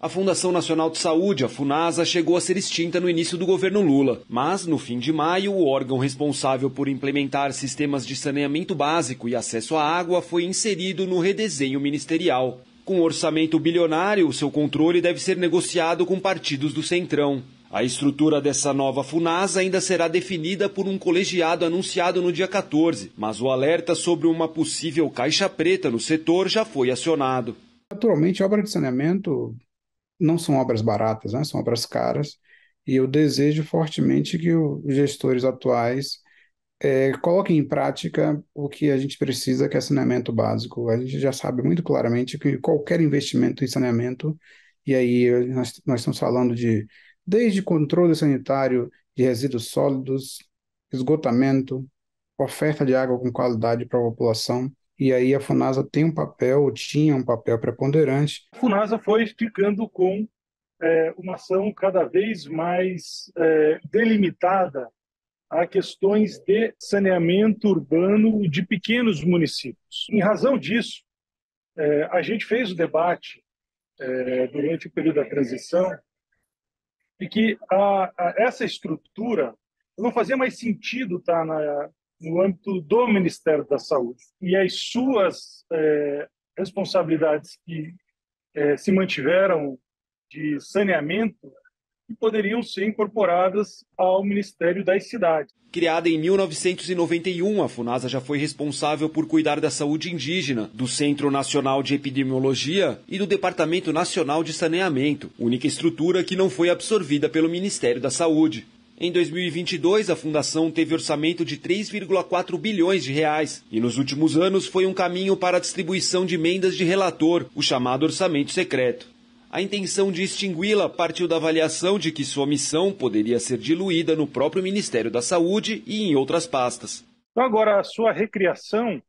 A Fundação Nacional de Saúde, a Funasa, chegou a ser extinta no início do governo Lula, mas, no fim de maio, o órgão responsável por implementar sistemas de saneamento básico e acesso à água foi inserido no redesenho ministerial. Com um orçamento bilionário, seu controle deve ser negociado com partidos do Centrão. A estrutura dessa nova Funasa ainda será definida por um colegiado anunciado no dia 14, mas o alerta sobre uma possível caixa preta no setor já foi acionado. Naturalmente, obra de saneamento não são obras baratas, né? São obras caras, e eu desejo fortemente que os gestores atuais coloquem em prática o que a gente precisa, que é saneamento básico. A gente já sabe muito claramente que qualquer investimento em saneamento, e aí nós estamos falando desde controle sanitário de resíduos sólidos, esgotamento, oferta de água com qualidade para a população. E aí a Funasa tinha um papel preponderante. A Funasa foi ficando com uma ação cada vez mais delimitada a questões de saneamento urbano de pequenos municípios. Em razão disso, a gente fez o debate durante o período da transição de que essa estrutura não fazia mais sentido estar no âmbito do Ministério da Saúde. E as suas responsabilidades que se mantiveram de saneamento que poderiam ser incorporadas ao Ministério das Cidades. Criada em 1991, a Funasa já foi responsável por cuidar da saúde indígena, do Centro Nacional de Epidemiologia e do Departamento Nacional de Saneamento, única estrutura que não foi absorvida pelo Ministério da Saúde. Em 2022, a Fundação teve orçamento de 3,4 bilhões de reais e nos últimos anos foi um caminho para a distribuição de emendas de relator, o chamado orçamento secreto. A intenção de extingui-la partiu da avaliação de que sua missão poderia ser diluída no próprio Ministério da Saúde e em outras pastas. Então, agora, a sua recriação,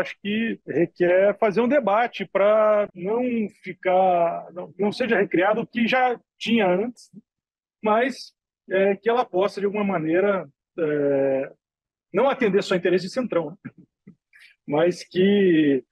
acho que requer fazer um debate para não seja recriado o que já tinha antes, mas que ela possa, de alguma maneira, não atender só interesse de Centrão, mas que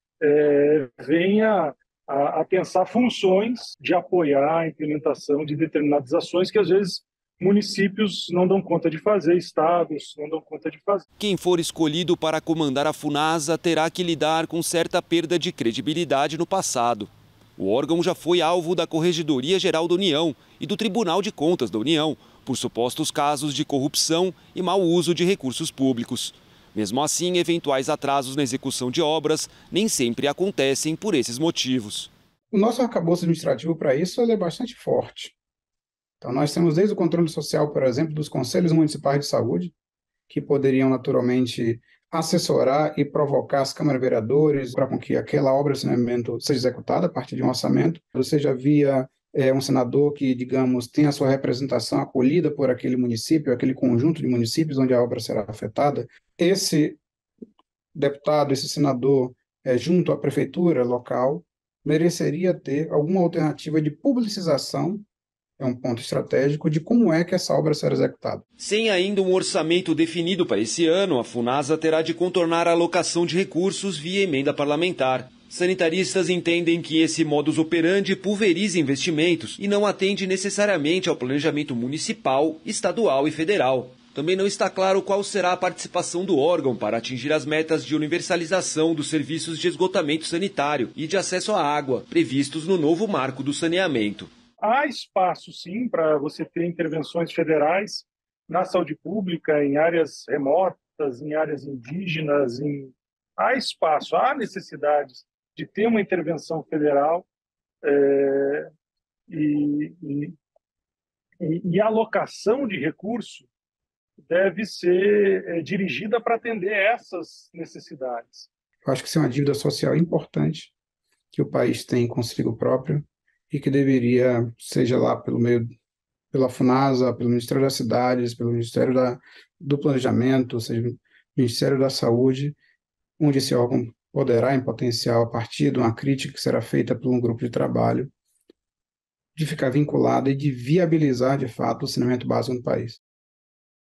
venha a pensar funções de apoiar a implementação de determinadas ações que, às vezes, municípios não dão conta de fazer, estados não dão conta de fazer. Quem for escolhido para comandar a Funasa terá que lidar com certa perda de credibilidade no passado. O órgão já foi alvo da Corregedoria Geral da União e do Tribunal de Contas da União por supostos casos de corrupção e mau uso de recursos públicos. Mesmo assim, eventuais atrasos na execução de obras nem sempre acontecem por esses motivos. O nosso arcabouço administrativo para isso é bastante forte. Então, nós temos desde o controle social, por exemplo, dos conselhos municipais de saúde, que poderiam naturalmente assessorar e provocar as câmaras de vereadores para que aquela obra de saneamento seja executada a partir de um orçamento. Você já via um senador que, digamos, tem a sua representação acolhida por aquele município, aquele conjunto de municípios onde a obra será afetada. Esse deputado, esse senador, junto à prefeitura local, mereceria ter alguma alternativa de publicização, é um ponto estratégico, de como é que essa obra será executada. Sem ainda um orçamento definido para esse ano, a Funasa terá de contornar a alocação de recursos via emenda parlamentar. Sanitaristas entendem que esse modus operandi pulveriza investimentos e não atende necessariamente ao planejamento municipal, estadual e federal. Também não está claro qual será a participação do órgão para atingir as metas de universalização dos serviços de esgotamento sanitário e de acesso à água, previstos no novo marco do saneamento. Há espaço, sim, para você ter intervenções federais na saúde pública, em áreas remotas, em áreas indígenas. Há espaço, há necessidades de ter uma intervenção federal e a alocação de recursos deve ser dirigida para atender essas necessidades. Eu acho que isso é uma dívida social importante que o país tem consigo próprio e que deveria, seja lá pela Funasa, pelo Ministério das Cidades, pelo Ministério do Planejamento, ou seja, Ministério da Saúde, onde esse órgão poderá, em potencial, a partir de uma crítica que será feita por um grupo de trabalho, de ficar vinculado e de viabilizar, de fato, o saneamento básico no país.